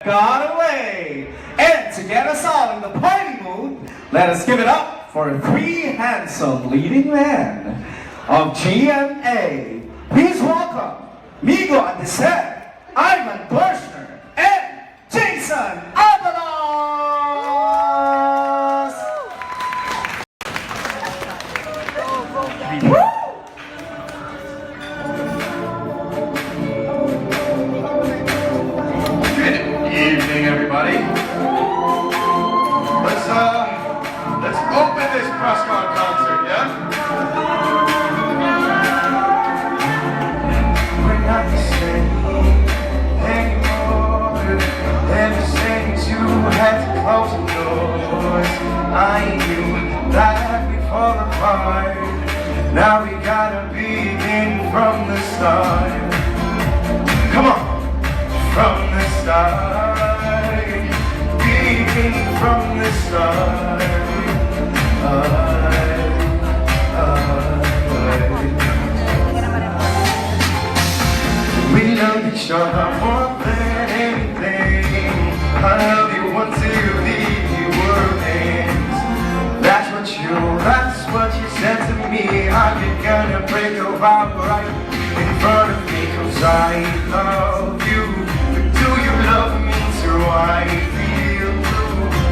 Got away. And to get us all in the party mood, let us give it up for three handsome leading men of GMA. Please welcome Migo and the set, Ivan Dorschner, and Jason Avalos! Woo! Evening, everybody. Let's open this CrossCon concert, yeah? We're not the same anymore. Ever since you had to close the doors, I knew that we fall apart. Now we gotta begin from the start. Come on, from the start. From the start, we love each other more than anything. I love you until the world ends. That's what you said to me. How you gonna break a vow right in front of me? 'Cause I love you, but do you love me too? I feel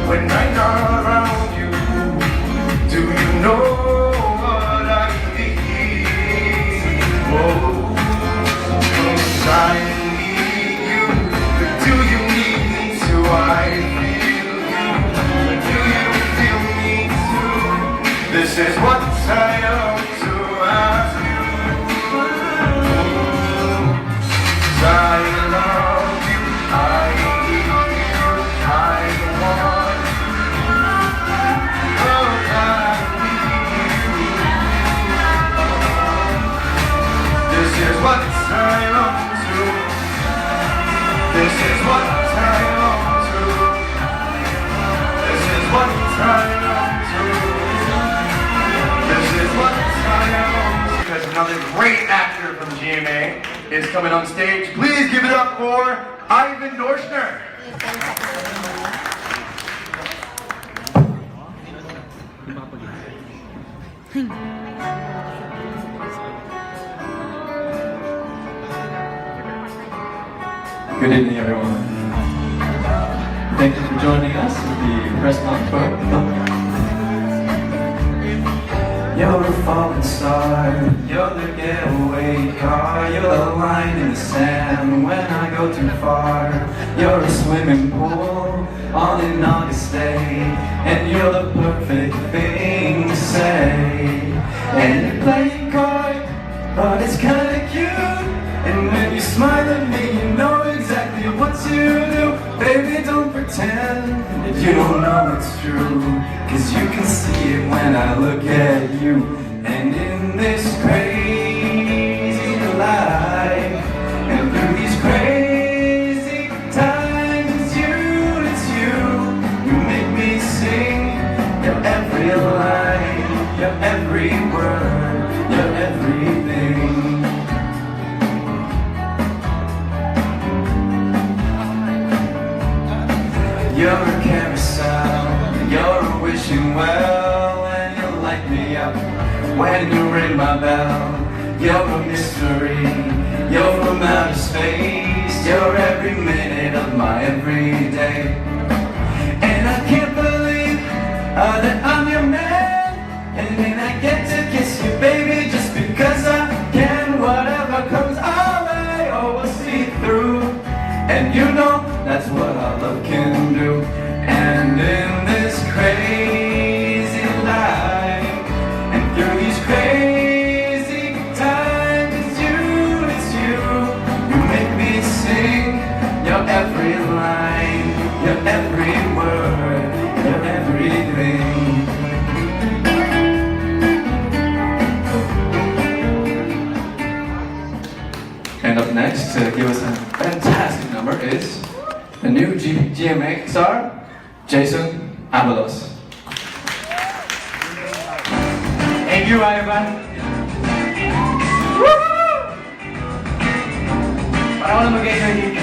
when I'm not around you. Do you know what I need? Oh, 'cause I need you, but do you need me too? I feel you, but do you feel me too? This is what I am to ask you. 'Cause I love you, I need you, I want. This is what I long to. This is what I long to. This is what I long to. This is what I long to. Because another great actor from GMA is coming on stage. Please give it up for Ivan Dorschner. Good evening, everyone. Thank you for joining us at the Press Month Tour. You're a falling star, you're the getaway car, you're the line in the sand when I go too far. You're a swimming pool on an August day, and you're the perfect thing to say. And you're playing coy, but it's kinda cute. And when you smile at me, you know exactly what to do. Baby, don't pretend that you don't know it's true, 'cause you can see it when I look at you. And in this crazy life, and through these crazy times, it's you, you make me sing your every line, your every word, your everything. You're a carousel, you're a wishing well, and you light me up when you ring my bell. You're a mystery, you're from outer space, you're every minute of my everyday. And I can't believe that I'm your man, and then I get to kiss you, baby, just because I can. Whatever comes our way, oh, we'll see through. And you know that's what our love can do. And in this crazy life, and through these crazy times, it's you, you make me sing your every line, your every word, your everything. And up next to give us a fantastic number is the new GMA star, Jason Avalos. Thank you, Ivan. Para ako na mag-enjoy dito.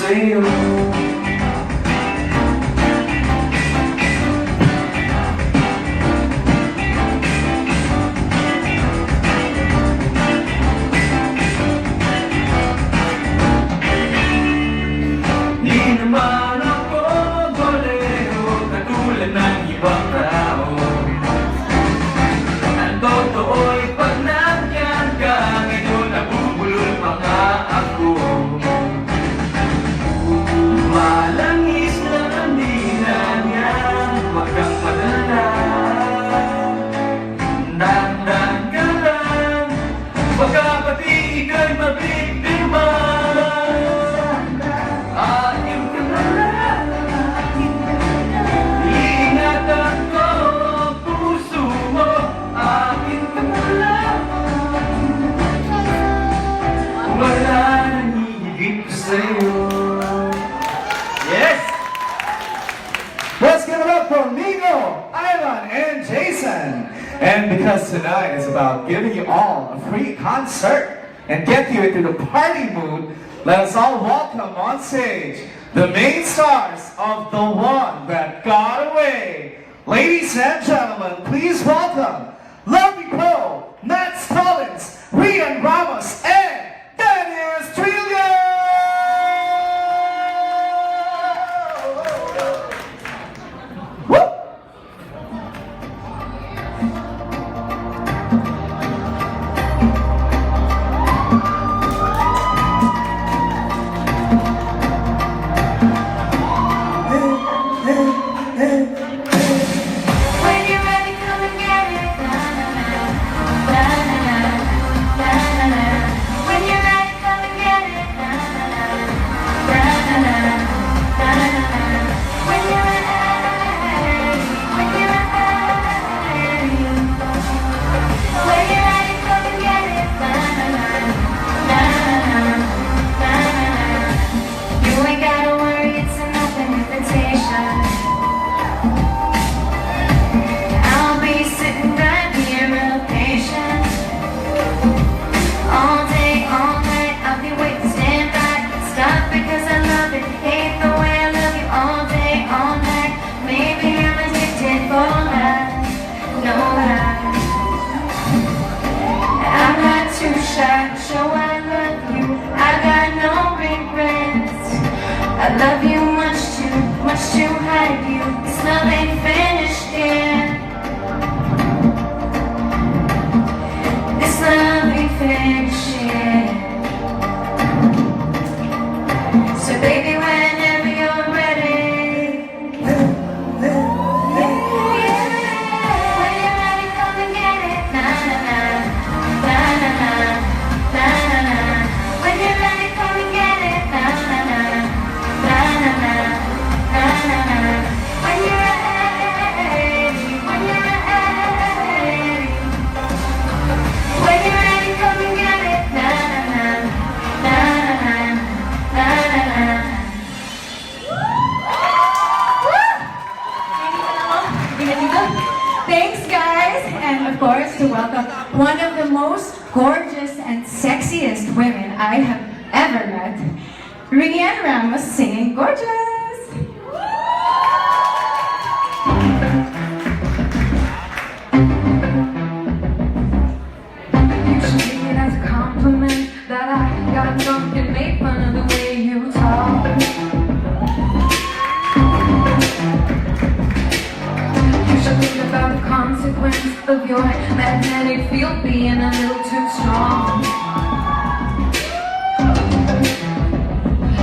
sa'yo. Di naman ako bolero katulad ng ibang tao. Ang totoo'y pag nandyan ka, ngayon nabubulol pa nga ako. Malangis na hindi na niya magkapadala. Dandan ka lang, baka pati ika'y mabiktima. Akin ka na lang, iingatan ko ang puso mo. Akin ka na lang, wala nang hihigit ko sa'yo. Yes! Let's give it up for Nico, Ivan, and Jason. And because tonight is about giving you all a free concert and get you into the party mood, let us all welcome on stage the main stars of The One That Got Away. Ladies and gentlemen, please welcome Lovely Pro, Matt Stallings, Rian Ramos, and Dennis Trillo! Woo! When you're ready, come and get it. Na na na na na na. When you're ready, come and get it. Na na na na na na. When you're ready, when you're ready, when you're ready, come and get it. Na na na na na. You ain't gotta worry, it's an open invitation. I'll be sitting right here real patient. All day, all night, I'll be waiting to stand by. Stop because I love it. Hate the way I love you all day, all night. Maybe I'm addicted for life. No lie. I'm not too shy to show I love you. I got no regrets. I love you much too hide you. This love ain't finished yet. This love ain't finished yet. So baby, whenever you're ready, when you're ready, come and get it. Na na na na na na na na na. When you're ready, come and get it. Na na na na na na na na na. When you're ready, when you're ready. When you're ready, come and get it. Na na na na na na na na. Thanks, guys, and of course to welcome one of the most gorgeous and sexiest women I have ever met, Rian Ramos singing "Gorgeous." You should take it as a compliment that I got drunk and made fun of the way you talk. You should think about the consequence of your magnetic field being a little too strong.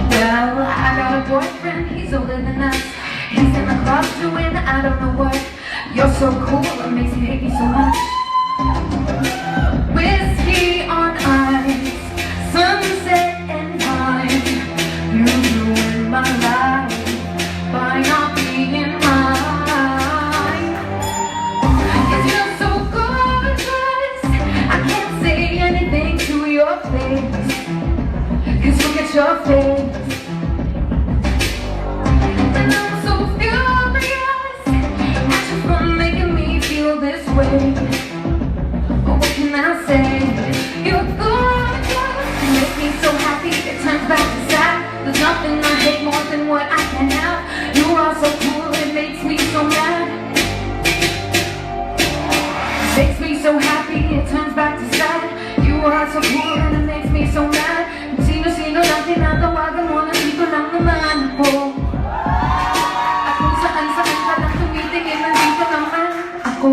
Well, I got a boyfriend, he's older than us. He's in the club doing I don't know what. You're so cool, it makes me hate you so much. Whiskey on ice, sunset and wine. You ruined my life by not being mine. 'Cause you're so gorgeous, I can't say anything to your face. 'Cause look at your face. And I'm so furious at you for making me feel this way. What can I say? You're gorgeous, you make me so happy. It turns back to sad. There's nothing I and what I can have. You are so cool, it makes me so mad. Makes me so happy, it turns back to sad. You are so cool and it makes me so mad. Sino-sino lang tinatawagan mo, nandito lang naman ako. At kung saan-saan ka lang tumitingin, nandito naman ako.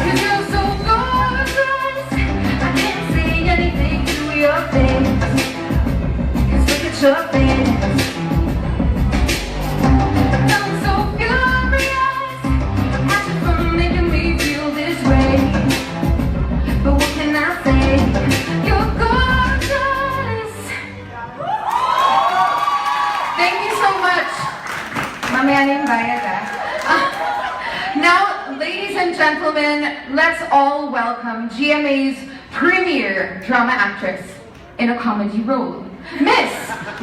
Cause you're so gorgeous, I can't say anything to your face. Cause look at your face. I'm so furious at you for making me feel this way. But what can I say? You're gorgeous. Thank you so much. Mamaya na yung bayad, ah. Now, ladies and gentlemen, let's all welcome GMA's premier drama actress in a comedy role, Miss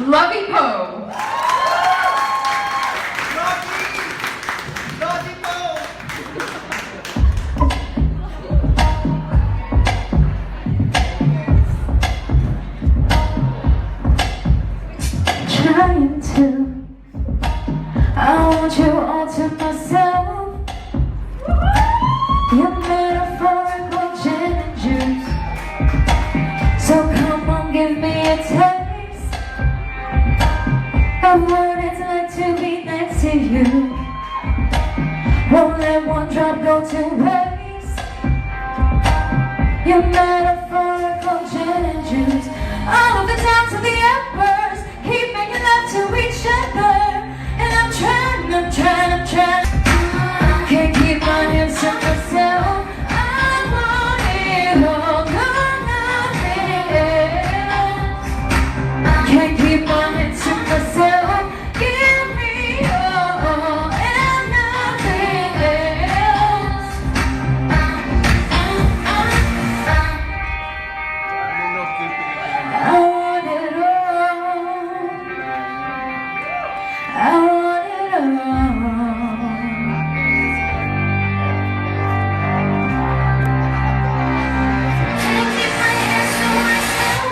Lovey Poe. Trying to, I want you all to myself. You're metaphorical gin and juice. So come on, give me a taste of what it's like to be next to you. Won't let one drop go to waste. You're metaphorical gin and juice. All of the towns of the emperors keep making love to each other. And I'm trying. Can't keep my hands to myself. I want it all, nothing else. Can't keep my hands to myself. Give me all and nothing else. I want it all. I want it all.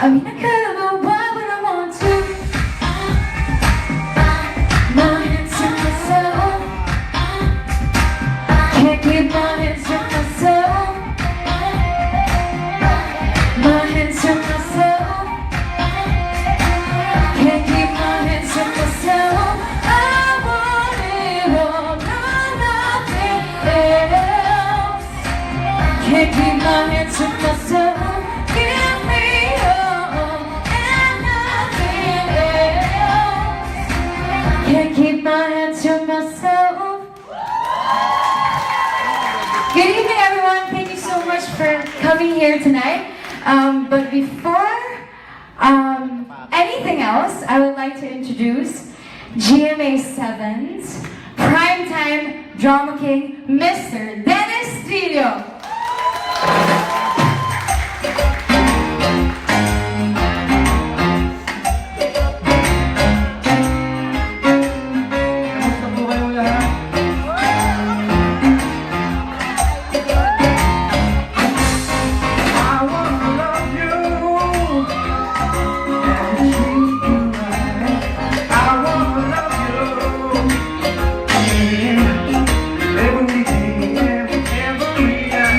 I mean, I could, but why would I want to? My hands to myself. Can't keep my hands to myself. My hands to myself. Can't keep my hands to myself. I want it all, nothing else. Can't keep my hands to myself. Give me all and nothing else. Can't keep my hands to myself. Good evening, everyone. Thank you so much for coming here tonight. But before anything else, I would like to introduce GMA 7's primetime drama king, Mr. Dennis Trillo. Kamusta po kayong lahat? I wanna love you and treat you right. I wanna love you every day, every night.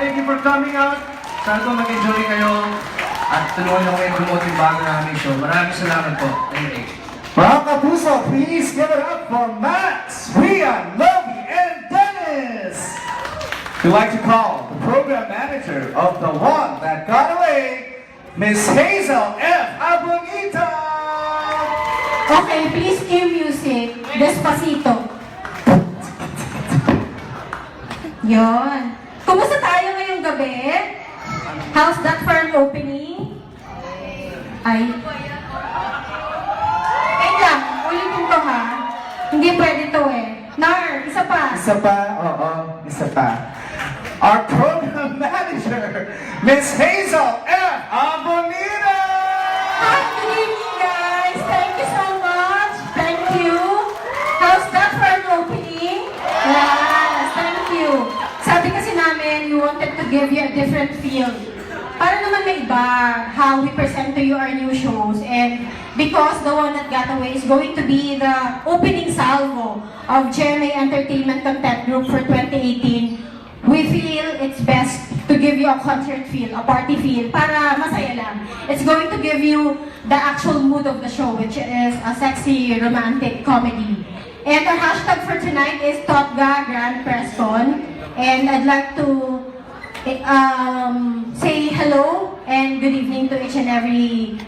thank you for coming out. Sana po mag-enjoy kayo at tulungan nyo kayo promote yung bago namin show. Maraming salamat po. Thank you. Mga kapuso, please give it up for Max, Rian, Lovey, and Dennis. We'd like to call the program manager of The One That Got Away, Miss Hazel F. Abonita. Okay, please cue music. Despacito. Yon. Kumusta tayo ngayong gabi? How's that for an opening? Ay. Wait lang, ulitin ko ha. Hindi pwede to eh. Nar, isa pa. Isa pa? Oo, isa pa. Our program manager, Miss Hazel F. Abonita. Hi, good evening guys. Thank you so much. Thank you. How's that for an opening? Yes, thank you. Sabi kasi namin, we wanted to give you a different feel. Para naman may iba, how we present to you our new shows. And because The One That Got Away is going to be the opening salvo of GMA Entertainment Content Group for 2018, we feel it's best to give you a concert feel, a party feel, para masaya lang. It's going to give you the actual mood of the show, which is a sexy, romantic comedy. And our hashtag for tonight is Totga Grand Press Con. And I'd like to say hello and good evening to each and every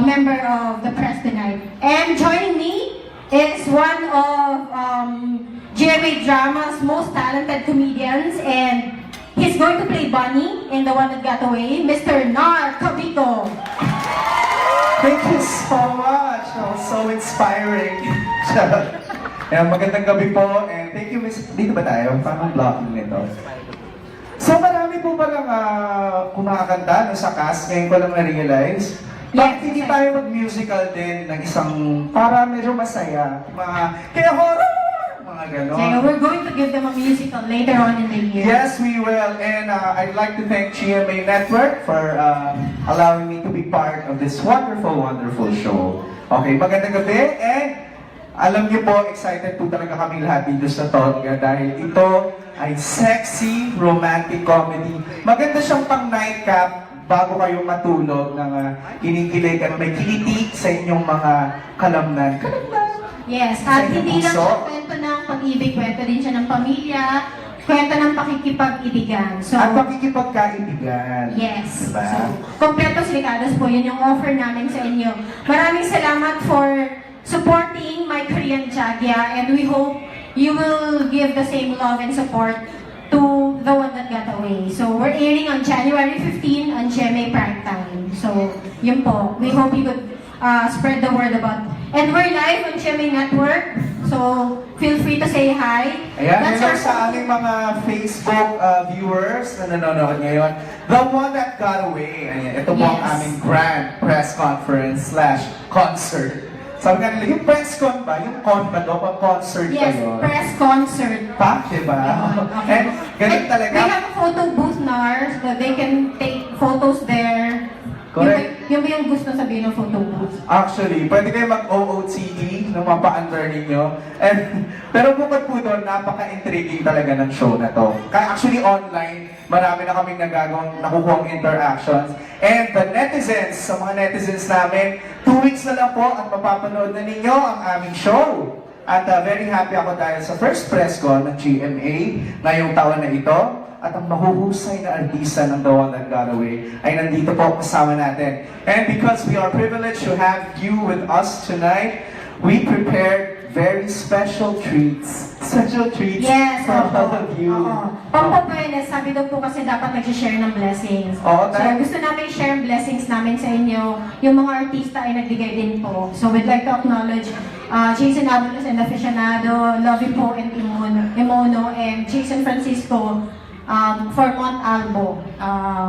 member of the press tonight. And joining me is one of GMA Drama's most talented comedians, and he's going to play Bunny in The One That Got Away, Mr. Nar Cabico. Thank you so much. Oh, so inspiring. Magandang gabi po, and thank you, Miss. Dito ba tayo? Parang blocking nito. So marami po palang kumakanta no, sa cast, ngayon ko lang na-realize. Bakit hindi tayo mag-musical din ng isang para medyo masaya? Kaya horror! Mga ganon. So we're going to give them a musical later on in the year. Yes, we will. And I'd like to thank GMA Network for allowing me to be part of this wonderful, wonderful show. Okay, magandang gabi. And alam niyo po, excited po talaga kami lahat dito sa Totga dahil ito ay sexy, romantic comedy. Maganda siyang pang nightcap bago kayo matulog ng kinikilig at may kinitig sa inyong mga kalamnan. Yes, Sa at inyong hindi lang puso. siya kwento ng pag-ibig, kwento din siya ng pamilya, kwento ng pakikipag-ibigan. So, At pakikipagkaibigan. yes. Diba? So, kompletos ligados po, yun yung offer namin sa inyo. Maraming salamat for supporting my Korean Jagya, and we hope you will give the same love and support to The One That Got Away. So, we're airing on January 15 on GMA Primetime. So, yun po. We hope you could spread the word about. And we're live on GMA Network, so feel free to say hi. Ayan, That's hello our sa aming mga Facebook viewers na nanonood ngayon. The One That Got Away. Ayan, ito po ang Yes. aming grand press conference / concert. Sabi nga nila, yung press con ba? Yung con ba do? Pang-concert Yes, kayo? press concert. Pa, diba? And ganun We talaga. have a photo booth, Nars, so they can take photos there. Correct. Yung ba yung gusto sabihin ng photo booth? Actually, pwede kayo mag-OOTD ng mga pa-under ninyo. And, pero bukod po doon, napaka-intriguing talaga ng show na to. Kaya actually online, marami na kaming nagagawang nakukuhang interactions. And the netizens, sa mga netizens namin, 2 weeks na lang po at mapapanood na ninyo ang aming show. At very happy ako dahil sa first press con ng GMA ngayong taon na ito. At ang mahuhusay na artista ng The One That Got Away ay nandito po kasama natin. And because we are privileged to have you with us tonight, we prepared very special treats. Special treats Yes, for all of you. Pampapayanes, sabi daw po kasi dapat nag-share ng blessings. Oo, So gusto namin share ang blessings namin sa inyo. Yung mga artista ay nagbigay din po. So we'd like to acknowledge Jason Abulos and Aficionado, Lovey Po and Imono, and Jason Francisco for Mont Albo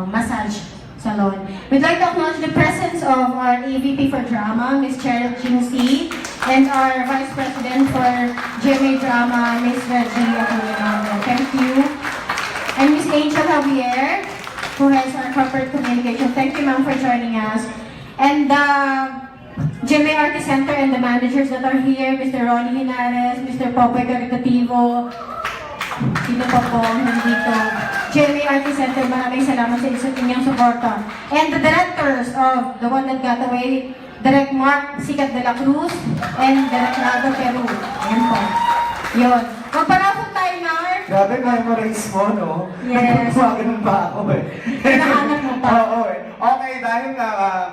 Massage Salon. We'd like to acknowledge the presence of our AVP for Drama, Ms. Cheryl Chinsi, and our Vice President for GMA Drama, Ms. Reggie Apolinario. Thank you. And Ms. Angel Javier, who has our corporate communication. Thank you, ma'am, for joining us. And the GMA Artist Center and the managers that are here, Mr. Ronnie Hinares, Mr. Popoy Caritativo, Sino pa po ang nandito? GMA Artist Center, maraming salamat sa inyong suporta. And the directors of The One That Got Away, Direct Mark Sikat de la Cruz, and Direct Nado Peru. Ayan po. Yun. Magparapot tayo, Nar. Grabe, memorize mo, no? Yes. Nagpapaganon pa ako eh. Hinahanap mo pa. Oo eh. Okay, dahil nga,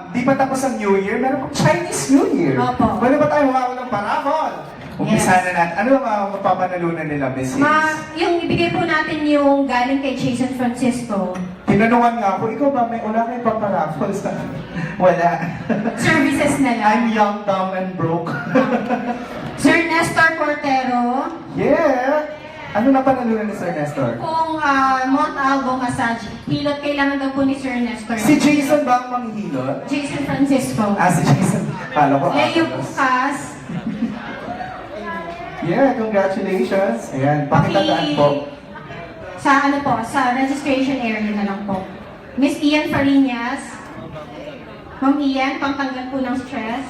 di pa tapos ang New Year, meron pang Chinese New Year. Opo. Pwede ba tayo humawa ng parabol? Umpisa na natin. Ano ang mapapanalunan nila, Miss Hayes? Yung ibigay po natin yung galing kay Jason Francisco. Tinanungan nga ako, ikaw ba may wala kayo paparaffle sa... Wala. Services na lang. I'm young, dumb, and broke. Sir Nestor Cortero. Yeah! Ano na panalunan ni Sir Nestor? Kung Mount Albo Massage, pilot kailangan daw po ni Sir Nestor. Si Jason ba ang manghihilot? Jason Francisco. Ah, si Jason. Kala ko. Leo Apolos. Bukas. Yeah, congratulations. Ayan, pakitandaan po. Sa ano po, sa registration area na lang po. Miss Ian Farinas. Ma'am Ian, pangtanggal po ng stress.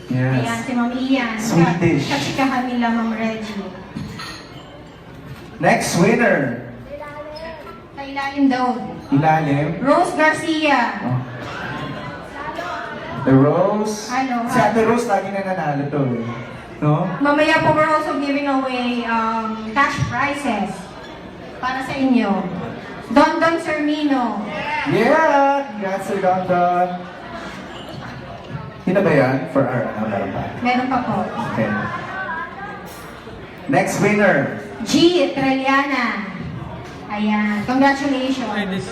Ayan, Yes. si Ma'am Ian. Swedish. Katsikahan nila, Ma'am Reggie. Next winner. Sa ilalim daw. Ilalim. Rose Garcia. Oh. The Rose. Ano, Si Ate Rose lagi na nanalo to eh. No? Mamaya po we're also giving away cash prizes para sa inyo. Don Don Sermino. Yeah! Congrats Sir Don Don. Yun na ba yan? For our, meron pa. Meron pa po. Okay. Next winner. G. Treliana. Ayan. Congratulations.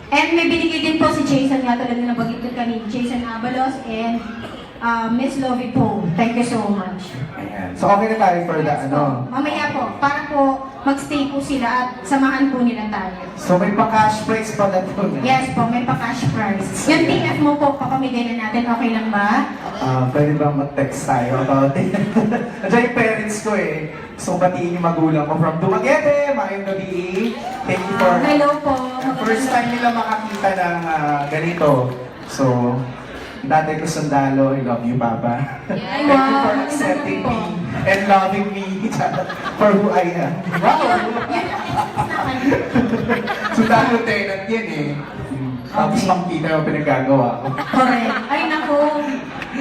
And may binigay din po si Jason nga tulad na nabagit ko kanina. Jason Abalos and Miss Lovie po. Thank you so much. Ayan. So okay na tayo for the ano. Mamaya po, para po magstay po sila at samahan po nila tayo. So may pa-cash prize pala to. Yes po, may pa-cash prize. Yung TF mo po, papamigay na natin. Okay lang ba? Pwede ba mag-text tayo about it? Nandiyan yung parents ko eh. So batiin yung magulang ko from Dumaguete, Mayong Gabi. Thank you for... Hello po. First time nila makakita ng ganito. So, dati ko sundalo, I love you, Papa. Ay, Thank you wow. for accepting me and loving me for who I am. Wow! Sundalo tenant yan eh. Tapos makikita yung pinagagawa ko. Correct. Ay, naku.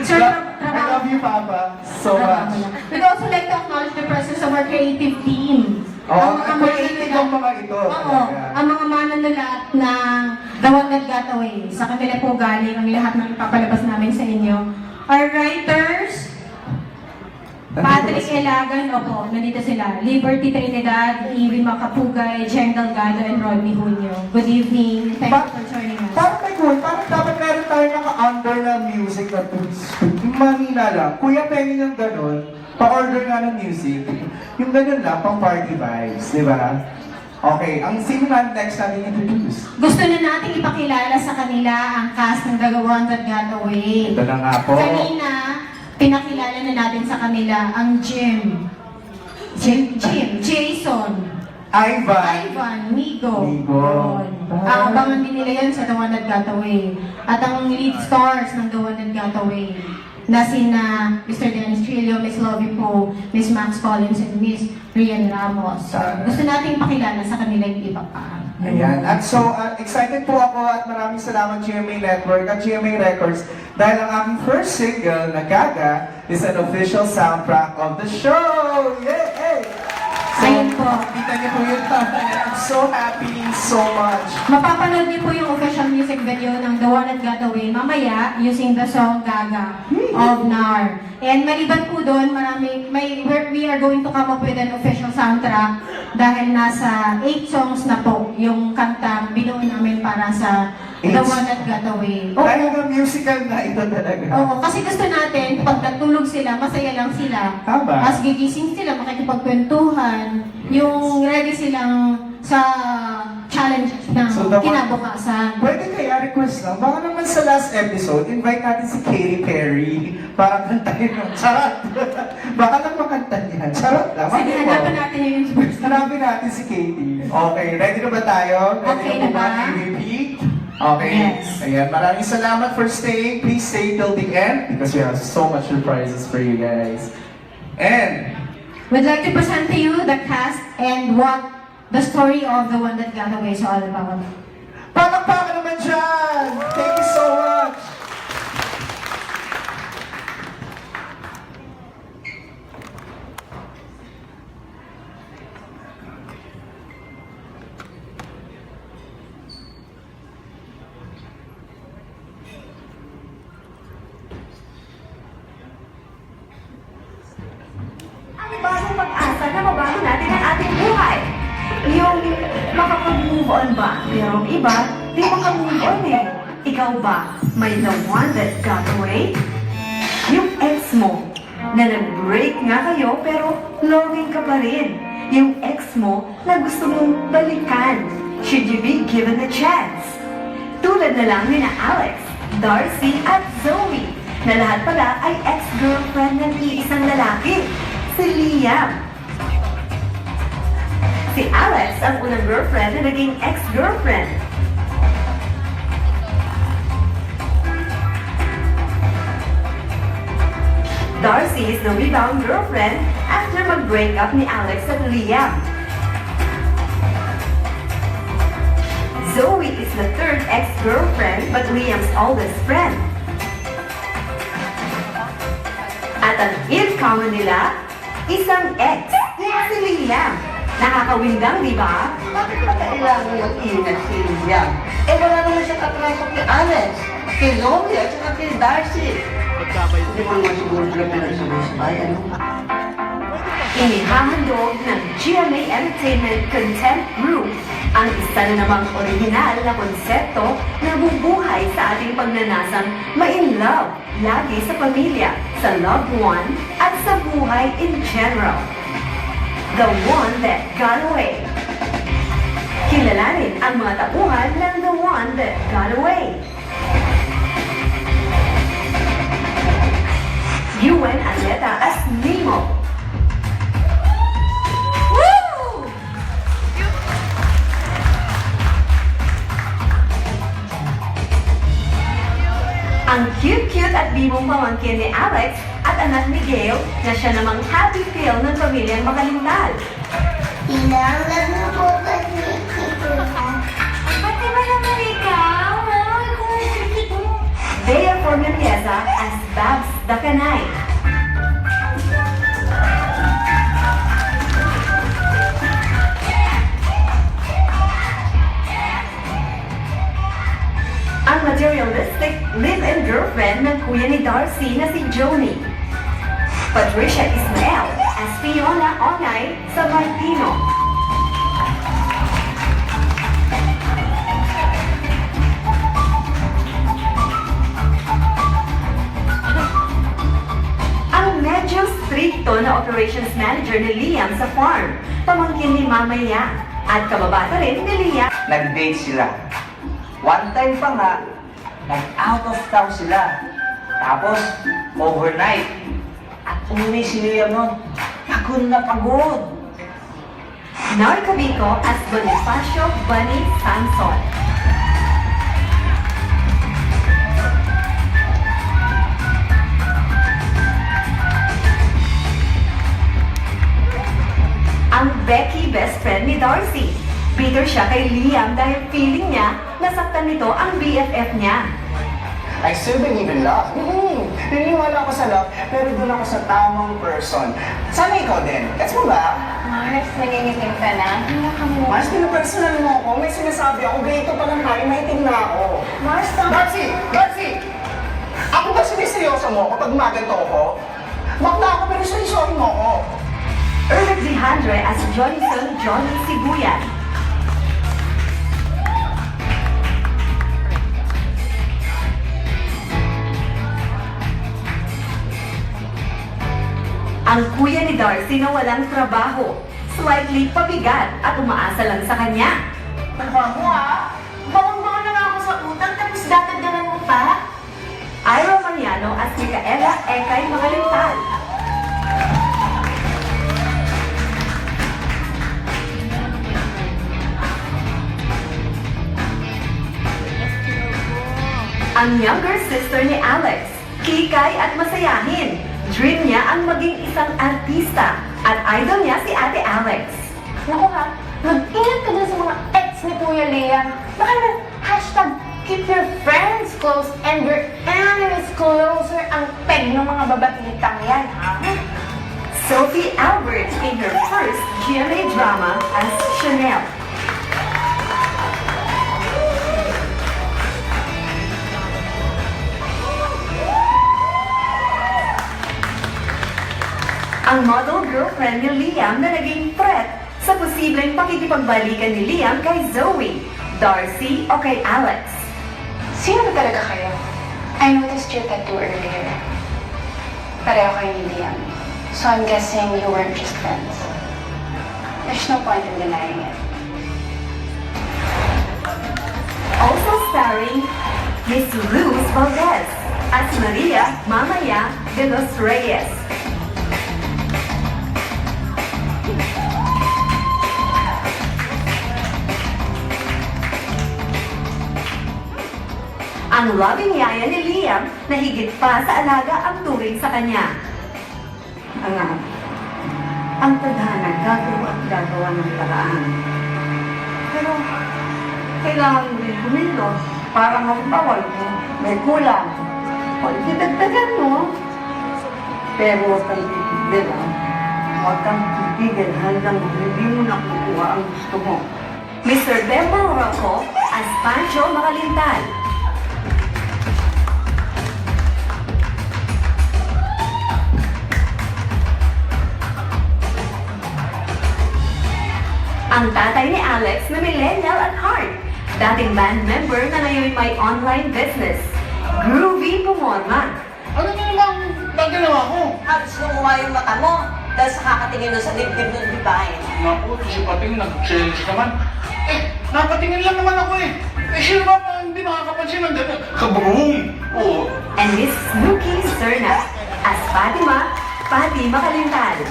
Sir, I love you, Papa, so much. We'd also like to acknowledge the presence of our creative team. Oh, Ang creative ang mga ito. Oo, ang mga manunulat ng The One That Got Away. Sa kanila po galing ang lahat ng ipapalabas namin sa inyo. Our writers, Patrick Elagan, opo, nandito sila. Liberty Trinidad, Ivy Macapugay, Cheng Delgado, and Rodney Junio. Good evening. Thank you for joining us. Parang may cool, parang dapat meron tayo naka-under na music na Manila lang. Kuya, pengi ng ganun, pa-order nga ng music. Yung ganun lang, pang party vibes, di ba? Okay, ang sino na next natin introduce? Gusto na nating ipakilala sa kanila ang cast ng The One That Got Away. Ito na nga po. Kanina, pinakilala na natin sa kanila ang Jim, Jason, Ivan, Migo. Yun. Abangan din nila yun sa The One That Got Away. At ang lead stars ng The One That Got Away na sina Mr. Dennis Trillo, Miss Lovie Po, Miss Max Collins, and Miss Rian Ramos. So, gusto nating pakilala sa kanila yung iba pa. Ayan. At so, excited po ako at maraming salamat GMA Network at GMA Records dahil ang aking first single na Gaga is an official soundtrack of the show! Yay! So, Ayun po. kita niyo po yun. I'm so happy, so much. Mapapanood niyo po yung official music video ng The One That Got Away mamaya using the song Gaga of NAR. And maliban po doon, we are going to come up with an official soundtrack dahil nasa 8 songs na po yung kanta binuo namin para sa The One That Got Away. Dahil nga musical na ito talaga. Oo, kasi gusto natin, pag natulog sila, masaya lang sila. Tama. As gigising sila, makikipagkwentuhan, yung ready silang sa challenges ng So, the one- kinabukasan. Pwede kaya request lang. Baka naman sa last episode, invite natin si Katy Perry para kantahin ng charot. Baka lang makanta niya. Charot lang. Sige, hanapan natin yung first. Hanapin natin si Katy. Okay, ready na ba tayo? Ready Okay na po na ba ba? i-repeat? Okay. Yes. Ayan, maraming salamat for staying. Please stay till the end because we have so much surprises for you guys. And We'd like to present to you the cast and what the story of The One That Got Away is all about. Palakpakan naman dyan! Thank you so much! Ang bagong pag-asa na mabago natin ang ating buhay. Yung makapag-move on ba? Pero ang iba, di makamove on eh. Ikaw ba, may the one that got away? Yung ex mo, na nag-break nga kayo pero longing ka pa rin. Yung ex mo na gusto mong balikan. Should you be given a chance? Tulad na lang ni na Alex, Darcy at Zoe, na lahat pala ay ex-girlfriend ng iisang lalaki, si Liam. Si Alex ang unang girlfriend na naging ex-girlfriend. Darcy is the rebound girlfriend after mag-break up ni Alex at Liam. Zoe is the third ex-girlfriend but Liam's oldest friend. At ang in-common nila, isang ex, si Liam. Nakakawindang, di ba? Bakit pa kailangan mag-ingat si Liam? Eh wala naman siya katrasok kay Alex, kay Zoe at saka kay Darcy. Hindi mo naman siguro sila pinagsulusbay, ano? Inihahandog ng GMA Entertainment Content Group ang isa na namang orihinal na konsepto na bubuhay sa ating pagnanasang ma-in love lagi sa pamilya, sa loved one, at sa buhay in general. The One That Got Away. Kilalanin ang mga tauhan ng The One That Got Away. Yuen Aleta as Nemo. Woo! Ang cute-cute at bibong pamangkin ni Alex at anak ni Gail na siya namang happy feel ng pamilyang makalintal. Pinangan mo po ba ni Kiko? Pati ba naman ikaw? Bea Formentesa as Babs the Kanay. Ang materialistic live-in girlfriend ng kuya ni Darcy na si Joni. Patricia Ismael as Fiona Onay sa Martino. Ang medyo stricto na operations manager ni Liam sa farm, pamangkin ni Mama Yang, at kababata rin ni Liam. Nag-date sila. One time pa nga, nag-out of town sila. Tapos, overnight. At umuwi si Liam nun. Pagod na pagod. Narcabico as Bonifacio Bunny Samson. Ang Becky best friend ni Darcy. Bitter siya kay Liam dahil feeling niya nasaktan nito ang BFF niya. I still believe in love. Naniniwala ako sa love, pero doon ako sa tamang person. Sana ikaw din. Gets mo ba? Mars, nangingitim ka na? Hindi ka mo. Mars, pinapersonal mo ako. May sinasabi ako, ganito pa lang tayo, maitim na ako. Mars, Darcy! Darcy! Ako ba siniseryoso mo kapag maganto ako? Bakla ako pero seryosohin mo ako. Erlich Alejandre as Johnson Johnny Sibuyan. Ang kuya ni Darcy na walang trabaho, slightly pabigat at umaasa lang sa kanya. Mo ah. Bawang-bawang na nga ako sa utang tapos dadagdagan mo pa? Ira Maniano as Micaela Ekay Magalintal. Ang younger sister ni Alex, kikay at masayahin. Dream niya ang maging isang artista at idol niya si Ate Alex. Naku ha, mag-ingat ka dun sa mga ex ni Kuya Liam. Baka naman, hashtag keep your friends close and your enemies closer ang peg ng mga babatitang yan, ha? Sophie Albert in her first GMA drama as Chanel. Ang model girlfriend ni Liam na naging threat sa posibleng pakikipagbalikan ni Liam kay Zoe, Darcy o kay Alex. Sino ba talaga kayo? I noticed your tattoo earlier. Pareho kayo ni Liam. So I'm guessing you weren't just friends. There's no point in denying it. Also starring Miss Luz Valdez as Maria Mamaya de los Reyes. Ang loving yaya ni Liam na higit pa sa alaga ang turing sa kanya. Anak, ang tadhana gagawa at gagawa ng paraan. Pero, kailangan mo rin kumilos para magbawal mo. May kulang. O, idagdagan mo. Pero huwag kang titigil, ha? Huwag kang titigil hanggang hindi mo nakukuha ang gusto mo. Mr. Bembo Rocco as Pancho Makalintal. Ang tatay ni Alex na millennial at heart. Dating band member na ngayon may online business. Groovy Pumorma. Ano niyo namang naginawa ko? Halos lumuha yung mata mo dahil sa kakatingin doon sa dibdib ng bibahin. Naku, si Pating nag-change naman. Napatingin lang naman ako eh. Sino ba pa hindi makakapansin ng gano'n? Kaboom! Oo. And Miss Snooki Serna as Fatima Pati Makalintal.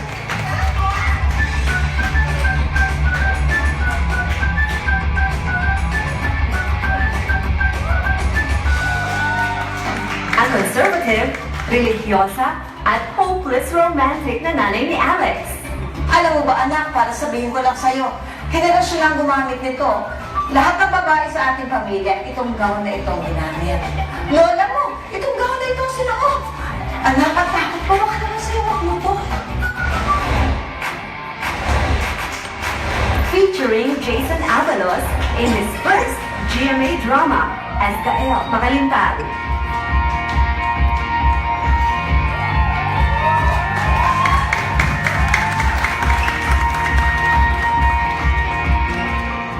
Ang conservative, religyosa, at hopeless romantic na nanay ni Alex. Alam mo ba anak, para sabihin ko lang sa'yo, henerasyon lang gumamit nito. Lahat ng babae sa ating pamilya, itong gown na itong ginamit. Lola mo, itong gown na itong sinuot. Anak, at takot pa baka naman sa'yo mo to. Featuring Jason Avalos in his first GMA drama as Gael Makalintal.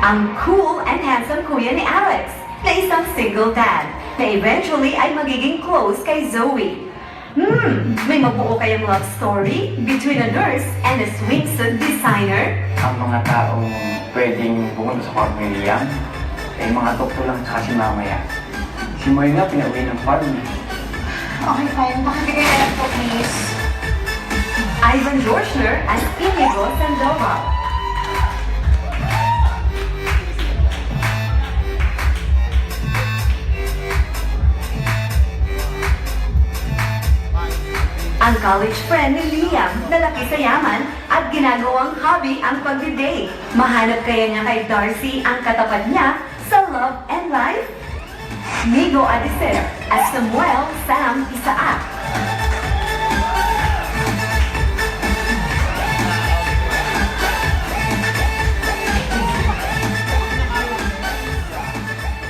Ang cool and handsome kuya ni Alex na isang single dad na eventually ay magiging close kay Zoe. May mabuo kayang love story between a nurse and a swimsuit designer? Ang mga taong pwedeng pumunta sa farm ni Liam, ay mga doktor lang tsaka si Mamaya. Si Moyna pinauwi ng farm. Okay, fine. Makibigay na lang po, please. Ivan Dorschner as Inigo Sandoval. Ang college friend ni Liam na laki sa yaman at ginagawang hobby ang pagdi-date. Mahanap kaya niya kay Darcy ang katapat niya sa love and life? Migo Adiser as Samuel Sam Isaac.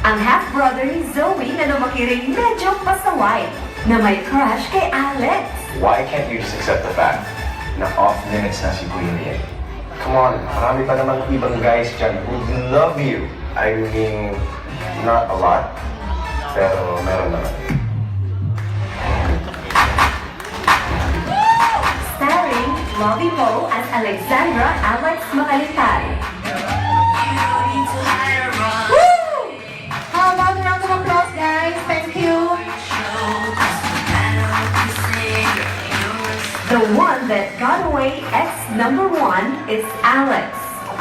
Ang half-brother ni Zoe na lumaki rin medyo pasaway na may crush kay Alex. Why can't you just accept the fact na off limits na si Kuya Liam? Come on, marami pa naman ibang guys dyan who love you. I mean, not a lot, pero meron naman. Starring Lovie Poe as Alexandra Alex Makalintal. How about a round of applause, guys? Thank you. The one that got away ex-1 is Alex.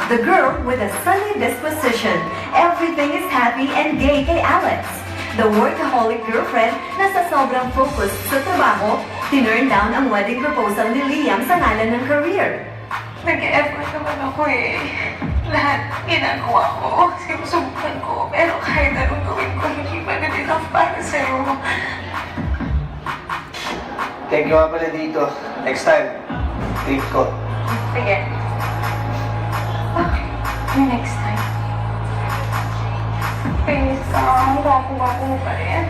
The girl with a sunny disposition. Everything is happy and gay kay Alex. The workaholic girlfriend na sa sobrang focus sa trabaho Tinurn down ang wedding proposal ni Liam sa ngalan ng career. Nag-effort naman ako eh. Lahat ginagawa ko, sinusubukan ko. Pero kahit anong gawin ko, hindi pa na enough para sa'yo. Thank you nga pala dito. Next time, treat ko. Sige. Okay. Yung next time. Please, gwapo-gwapo mo pa rin.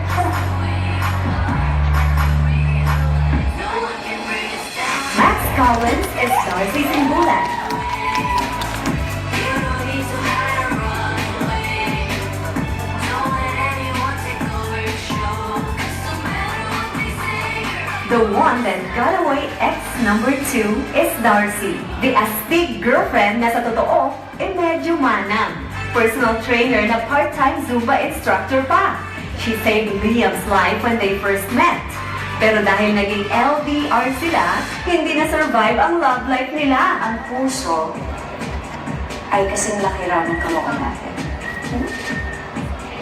Max Collins is Darcy Simbulan. The one that got away ex number 2 is Darcy, the astig girlfriend na sa totoo, medyo manang. Personal trainer na part-time Zumba instructor pa. She saved Liam's life when they first met. Pero dahil naging LDR sila, hindi na survive ang love life nila. Ang puso ay kasing laki raw ng kamukha natin.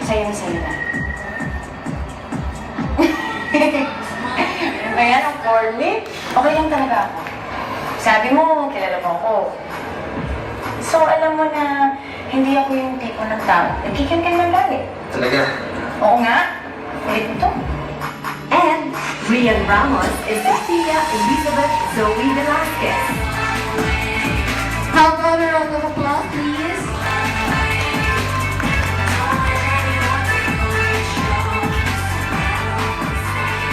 Sa'yo na sa'yo na. Ayan, ang corny. Okay lang talaga ako. Sabi mo, kilala mo ako. So, alam mo na hindi ako yung tipo ng tao. Nagkikin-kin lang lagi. Talaga? Oo nga. Ulit mo to. And Rian Ramos is Sophia Elizabeth Zoe Velasquez. How about a round of applause, please?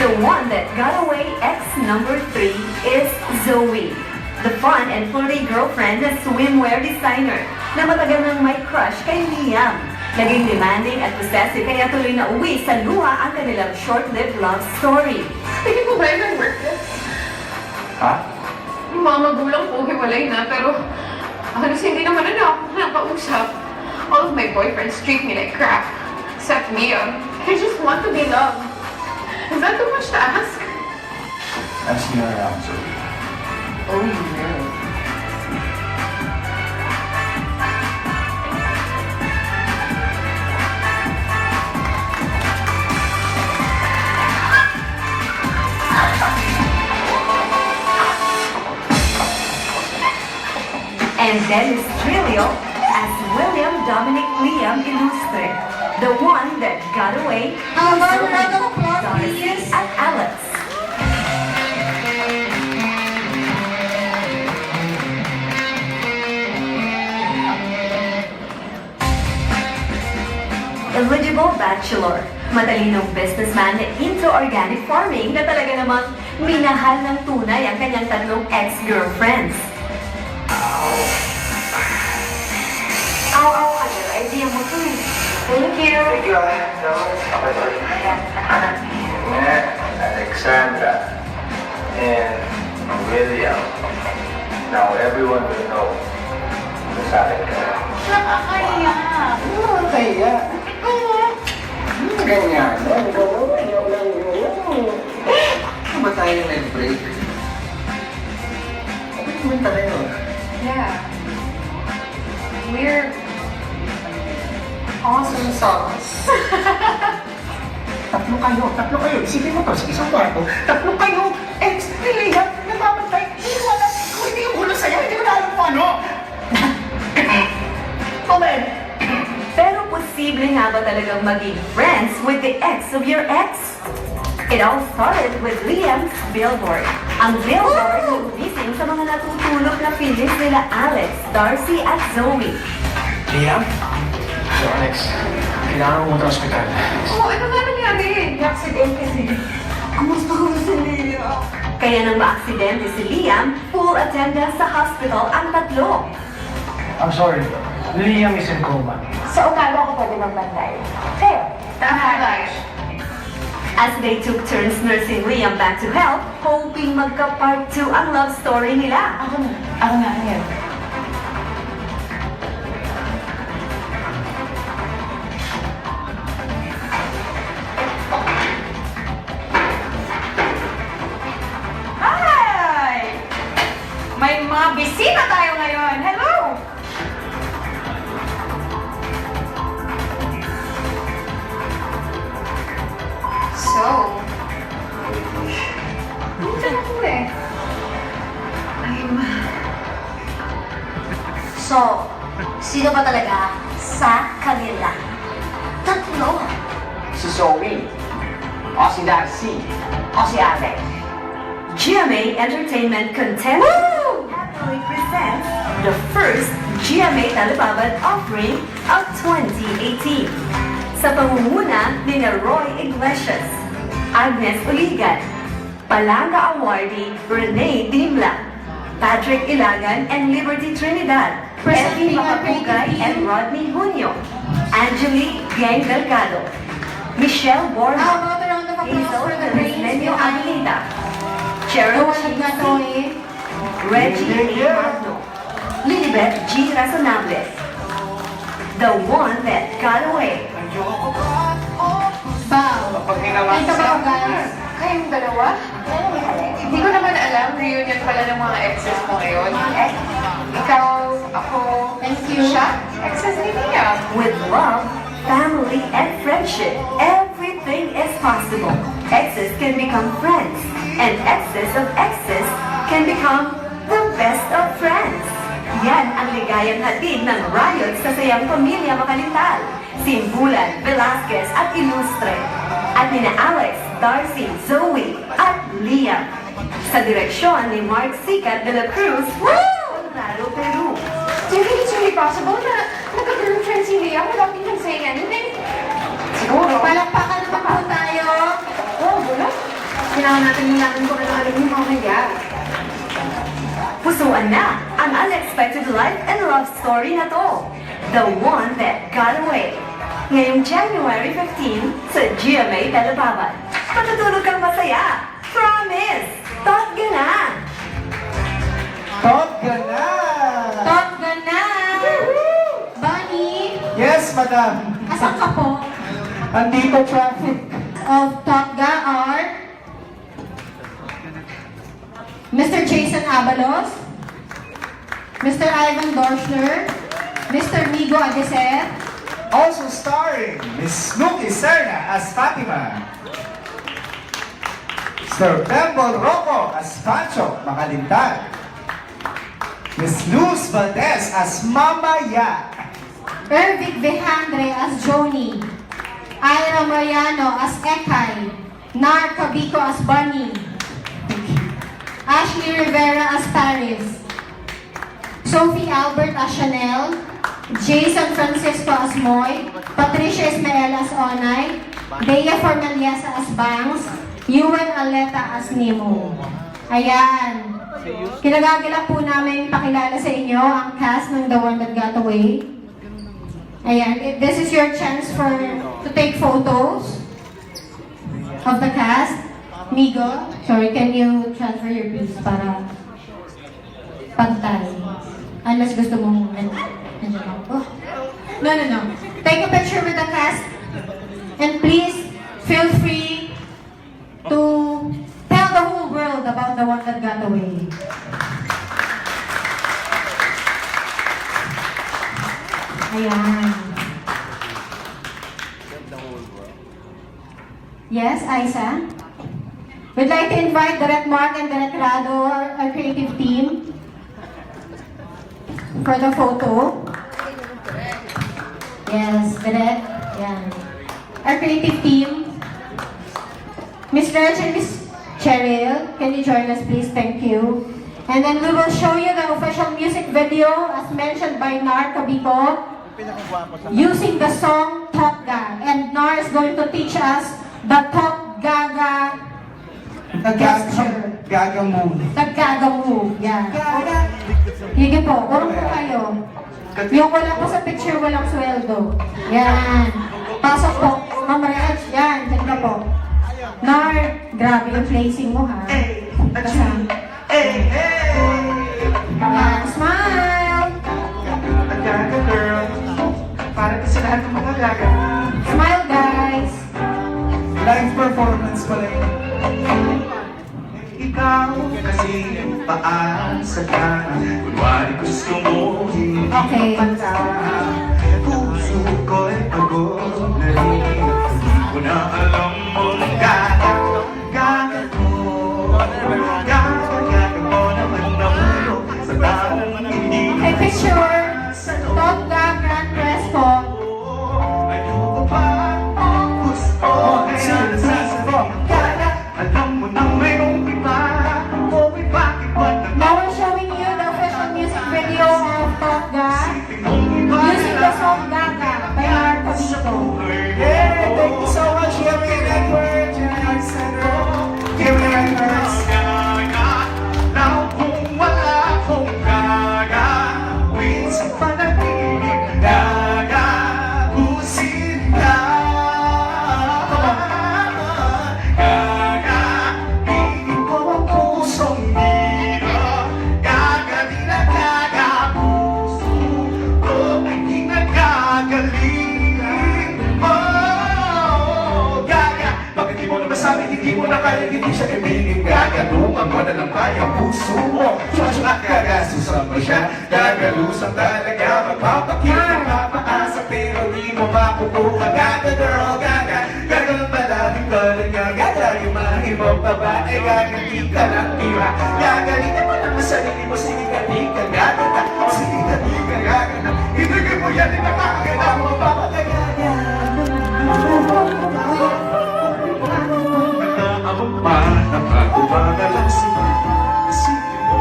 The one that got away ex number 3 is Zoe, the fun and flirty girlfriend na swimwear designer na matagal nang may crush kay Liam. Naging demanding at possessive kaya tuloy na uwi sa luha ang kanilang short-lived love story. Hindi ko ba yung work it? Ha? Yung mga magulang ko, hiwalay na, pero halos hindi naman ako nakausap. All of my boyfriends treat me like crap, except Liam. I just want to be loved. Is that too much to ask? Ask me around, Zoe. Oh, you will. And Dennis Trillo as William Dominic Liam Illustre, the one that got away How about a Zoe, round of applause, Darcy, please? and Alex. Eligible bachelor, matalinong businessman na into organic farming na talaga namang minahal ng tunay ang kanyang tatlong ex-girlfriends. Aw-aw ka na. Idea mo to eh. Thank you. Thank you, okay, sorry. Yeah, Alexandra and William. Now everyone will know kung sa akin ka. Nakakahiya. Kaya. Ganyan. Ano ba tayo nag-break? Okay naman tayo. Yeah. We're awesome songs. Tatlo kayo. Isipin mo to sa isang kwarto. Tatlo kayo. Ex, nilihan, namamatay. Wala. Kung hindi yung gulo sa'yo, hindi ko na alam kung ano. Comment. Pero posible nga ba talagang maging friends with the ex of your ex? It all started with Liam's billboard. Ang billboard na gumising sa mga natutulog na feelings nila Alex, Darcy at Zoe. Liam? So Alex, kailangan mo sa ospital. Oh, ano nga nangyari? Accident kasi. Kumusta ko si Liam? Kaya nang maaksidente si Liam, full attendance sa hospital ang tatlo. I'm sorry, Liam is in coma. Sa umaga ako pwede magbantay. Fair. Tama lang. As they took turns nursing Liam back to health, hoping magka-part 2 ang love story nila. Ako na. Ngayon. Hi! May mga bisita tayo ngayon. Hello! So, So, sino ba talaga sa kanila? Tatlo. Si Zoe, o si Darcy, o si Alex. GMA Entertainment Content happily presents the first GMA Talibabad offering of 2018. Sa pangunguna ni Roy Iglesias, Agnes Uligan, Palanga Awardee Renee Dimla, Patrick Ilagan and Liberty Trinidad, Effie Makapugay and Rodney Junio, Angelique Gang Delgado, Michelle Borja, Hazel Fernandez Aguilita, Cheryl Chisi, Reggie A. Magno, Lilibet G. Razonables, The One That Got Away. Bow. Pag ginawa Ito ba guys? Kayong dalawa? Hindi ko naman alam, reunion pala ng mga exes mo ngayon. Ikaw, ako, Thank you. siya, exes ni Liam. With love, family, and friendship, everything is possible. Exes can become friends, and exes of exes can become the best of friends. Yan ang ligayang hatid ng Riot sa sayang pamilya Makalintal, Simbulan, Velasquez at Ilustre, at nina Alex, Darcy, Zoe at Liam. Sa direksyon ni Mark Sicat de la Cruz, Colorado, Peru. Do you think it's really possible na nagka-girlfriend si Liam without even saying anything? Siguro. Palakpakan naman po tayo. Oo, wala. Kailangan natin nalaman kung ano alam yung mga nangyari. Pusuan na ang unexpected life and love story na to, The One That Got Away. Ngayong January 15 sa GMA Talibabad. Matutulog kang masaya. Promise! Tot ka na! Top ka na! Top ka na! Bunny, Yes, madam. asan ka po? Andito traffic. Of Top Ga are Mr. Jason Abalos, Mr. Ivan Dorschler, Mr. Migo Adeser, Also starring Miss Snooki Serna as Fatima, Sir Bembol Rocco as Pancho Makalintal, Miss Luz Valdez as Mama Ya, Ervic Vejandre as Joni, Ira Mariano as Ekay, Nar Cabico as Bunny, Ashley Rivera as Paris, Sophie Albert as Chanel, Jason Francisco as Moy, Patricia Ismael as Onay, Dea Formaliasa as Bangs, Ewan Aleta as Nemo. Ayan. Kinagagala po namin pakilala sa inyo ang cast ng The One That Got Away. Ayan. This is your chance to take photos of the cast. Migo, sorry, can you transfer your piece para pantay? Unless gusto mong nandiyan ako. Oh. No. Take a picture with the cast. And please, feel free to tell the whole world about The One That Got Away. Ayan. Yes, Aisa? We'd like to invite Direct Mark and Direct Rado, our creative team, for the photo. Yes, Direct. Yan. Our creative team, Miss Rach and Miss Cheryl, can you join us please? Thank you. And then we will show you the official music video as mentioned by Nar Cabico using the song Top Ga. And Nar is going to teach us the Top Gaga gesture. Gaga move. The Gaga move. Yan. Sige po, urong po kayo. Yung wala po sa picture, walang sweldo. Yan. Pasok po. Ma'am Rach, yan. Yan ka po. Nar, grabe yung placing mo ha. Basta. Yan, smile! Gaga girl. Para kasi lahat ng mga gaga. Smile guys! Live performance pala yun. Ikaw kasi ang paasa ka. Kunwari gusto mo hindi Okay. pala. Puso ko'y pagod na rin. Hindi ko na alam mo gaga. Gaga ko. Gaga mo naman na ulo. Sa tamang hindi. Okay, picture! kaya hindi siya ibigin Gagaluman mo na lang kayang puso mo Gagasusan mo siya Gagalusan talaga Magpapakita, mapaasa Pero di mo makukuha Gaga girl, gaga Gaga malalim ka na nga Gaga yung mga ibang babae Gaga di ka lang tira Gagalitin mo lang ang sarili mo Sige ka, di ka gaga ka Sige ka, di ka gaga na Ibigay mo yan, nakakagana mo Papagagaga Nakakabang pa Nakakabanga lang sila Isipin mo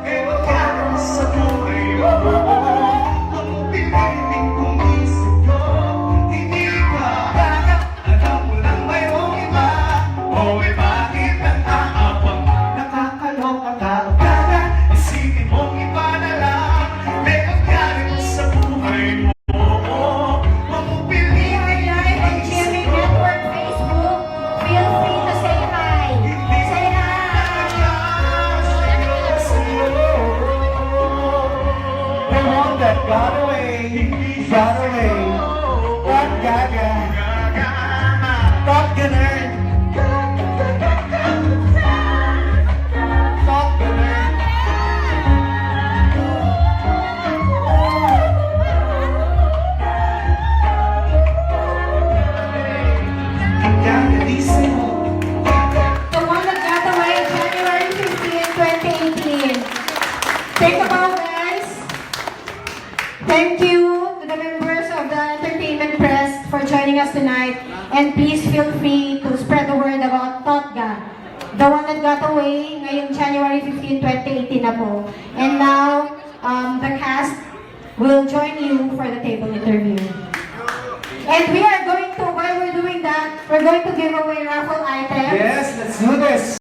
Eh magkakaroon sa buhay mo Ang piniling kong isip ko Hindi ka gaga Alam mo lang mayroong iba O eh bakit nag-aabang Nakakaloka tao gaga Isipin mong iba na lang Eh magkakaroon sa buhay mo Jimmy Network Facebook. Feel free to say hi. Say hi. The one that got away. What Gaga? Top Gunner. Top Gunner. Gagalisin mo The one that got away January 15, 2018. Think about guys. Thank you to the members of the entertainment press for joining us tonight. And please feel free to spread the word about Totga. The one that got away ngayong January 15, 2018 na po. And now, the cast will join you for the table interview. And we are going to, while we're doing that, we're going to give away raffle items. Yes, let's do this.